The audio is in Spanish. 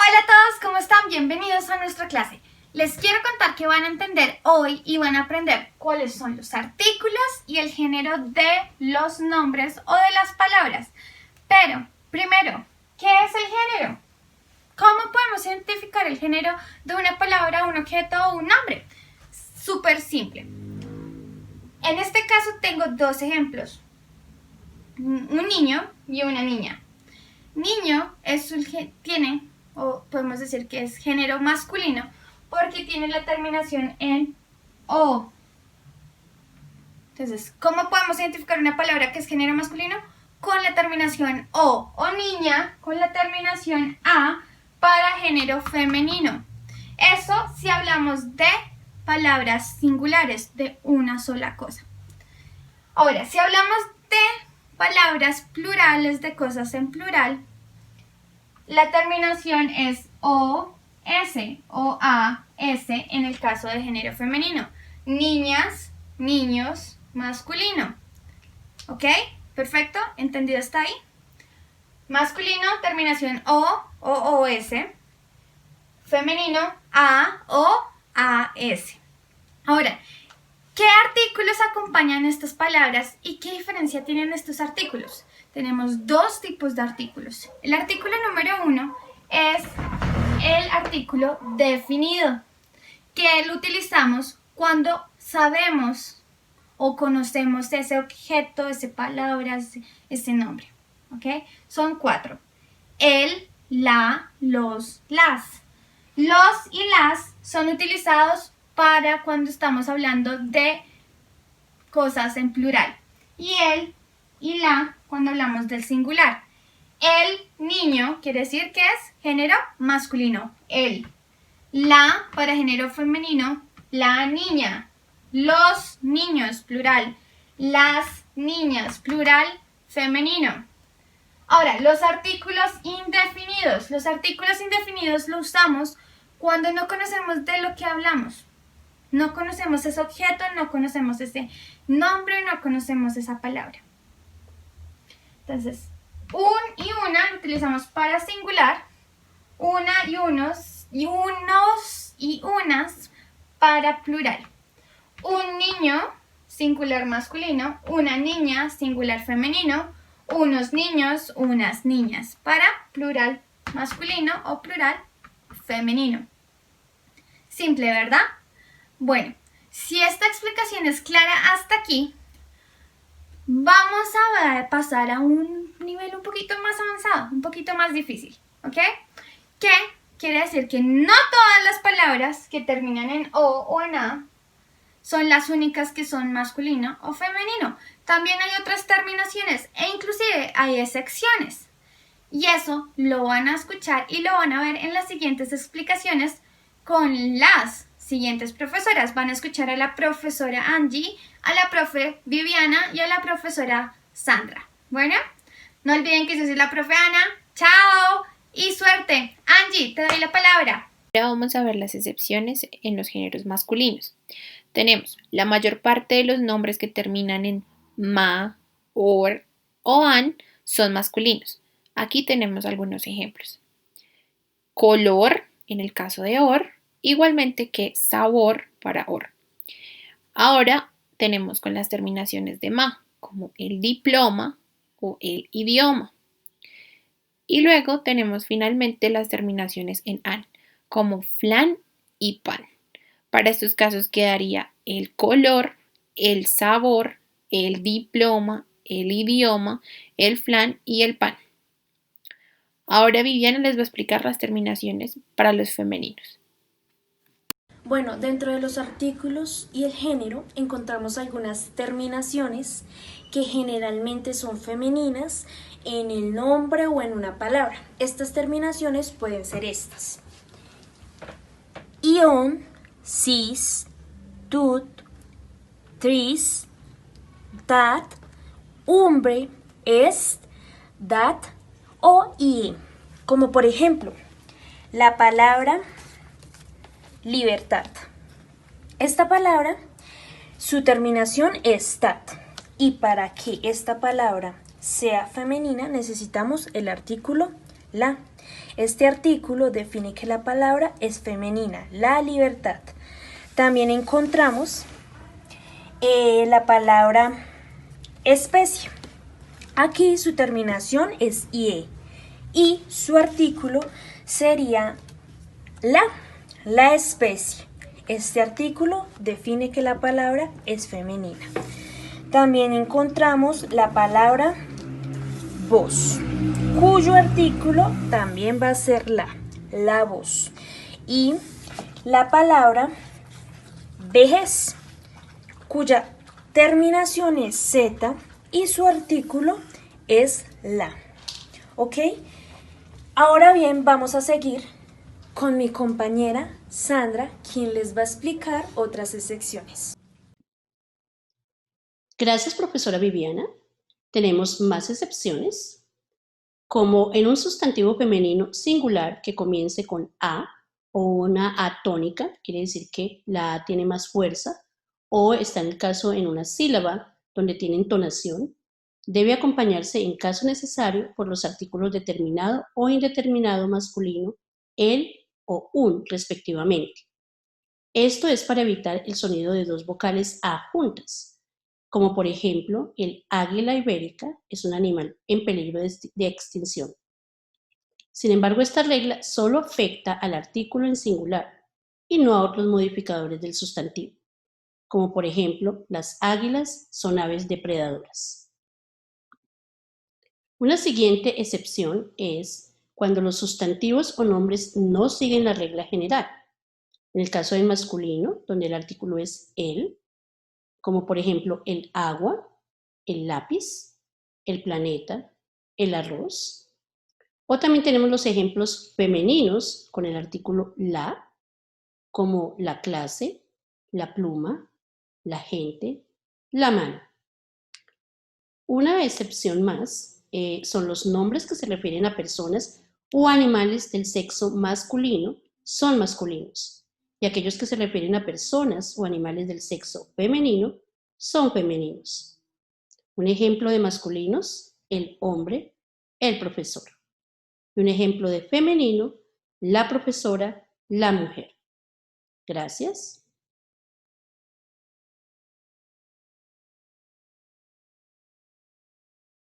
Hola a todos, ¿cómo están? Bienvenidos a nuestra clase. Les quiero contar que van a entender hoy y van a aprender cuáles son los artículos y el género de los nombres o de las palabras. Pero, primero, ¿qué es el género? ¿Cómo podemos identificar el género de una palabra, un objeto o un nombre? Súper simple. En este caso tengo dos ejemplos. Un niño y una niña. Niño tiene, o podemos decir que es género masculino, porque tiene la terminación en O. Entonces, ¿cómo podemos identificar una palabra que es género masculino? Con la terminación O. O niña con la terminación A para género femenino. Eso si hablamos de palabras singulares, de una sola cosa. Ahora, si hablamos de palabras plurales, de cosas en plural, la terminación es O-S o A-S en el caso de género femenino. Niñas, niños, masculino. ¿Ok? ¿Perfecto? ¿Entendido hasta ahí? Masculino, terminación O-S. Femenino, A-O-A-S. Ahora, ¿qué artículos acompañan estas palabras y qué diferencia tienen estos artículos? Tenemos dos tipos de artículos. El artículo número 1 es el artículo definido, que lo utilizamos cuando sabemos o conocemos ese objeto, esa palabra, ese nombre. ¿Ok? Son 4. El, la, los, las. Los y las son utilizados para cuando estamos hablando de cosas en plural. Y el y la cuando hablamos del singular. El niño quiere decir que es género masculino. El. La para género femenino. La niña. Los niños, plural. Las niñas, plural, femenino. Ahora, los artículos indefinidos. Los artículos indefinidos los usamos cuando no conocemos de lo que hablamos. No conocemos ese objeto, no conocemos ese nombre, no conocemos esa palabra. Entonces, un y una lo utilizamos para singular, una y unos y unas para plural. Un niño, singular masculino, una niña, singular femenino, unos niños, unas niñas, para plural masculino o plural femenino. Simple, ¿verdad? Bueno, si esta explicación es clara hasta aquí, vamos a pasar a un nivel un poquito más avanzado, un poquito más difícil, ¿ok? Que quiere decir que no todas las palabras que terminan en O o en A son las únicas que son masculino o femenino. También hay otras terminaciones e inclusive hay excepciones. Y eso lo van a escuchar y lo van a ver en las siguientes explicaciones con las siguientes profesoras. Van a escuchar a la profesora Angie, a la profe Viviana y a la profesora Sandra. Bueno, no olviden que yo soy la profe Ana. ¡Chao! Y suerte. Angie, te doy la palabra. Ahora vamos a ver las excepciones en los géneros masculinos. Tenemos la mayor parte de los nombres que terminan en ma, or o an son masculinos. Aquí tenemos algunos ejemplos. Color, en el caso de or, igualmente que sabor para or. Ahora tenemos con las terminaciones de ma, como el diploma o el idioma. Y luego tenemos finalmente las terminaciones en an, como flan y pan. Para estos casos quedaría el color, el sabor, el diploma, el idioma, el flan y el pan. Ahora Viviana les va a explicar las terminaciones para los femeninos. Bueno, dentro de los artículos y el género encontramos algunas terminaciones que generalmente son femeninas en el nombre o en una palabra. Estas terminaciones pueden ser estas: ion, cis, tut, tris, dat, umbre, est, dat o ie. Como por ejemplo, la palabra libertad. Esta palabra, su terminación es tat. Y para que esta palabra sea femenina necesitamos el artículo la. Este artículo define que la palabra es femenina, la libertad. También encontramos la palabra especie. Aquí su terminación es ie y su artículo sería la especie. Este artículo define que la palabra es femenina. También encontramos la palabra voz, cuyo artículo también va a ser la voz. Y la palabra vejez, cuya terminación es z y su artículo es la. ¿Ok? Ahora bien, vamos a seguir con mi compañera Sandra, quien les va a explicar otras excepciones. Gracias, profesora Viviana. Tenemos más excepciones, como en un sustantivo femenino singular que comience con a o una a tónica, quiere decir que la a tiene más fuerza, o está en el caso en una sílaba donde tiene entonación, debe acompañarse en caso necesario por los artículos determinado o indeterminado masculino, el o un respectivamente. Esto es para evitar el sonido de dos vocales a juntas, como por ejemplo el águila ibérica es un animal en peligro de extinción. Sin embargo, esta regla solo afecta al artículo en singular y no a otros modificadores del sustantivo, como por ejemplo las águilas son aves depredadoras. Una siguiente excepción es cuando los sustantivos o nombres no siguen la regla general. En el caso del masculino, donde el artículo es el, como por ejemplo el agua, el lápiz, el planeta, el arroz. O también tenemos los ejemplos femeninos con el artículo la, como la clase, la pluma, la gente, la mano. Una excepción más son los nombres que se refieren a personas o animales del sexo masculino son masculinos, y aquellos que se refieren a personas o animales del sexo femenino son femeninos. Un ejemplo de masculinos, el hombre, el profesor. Y un ejemplo de femenino, la profesora, la mujer. Gracias.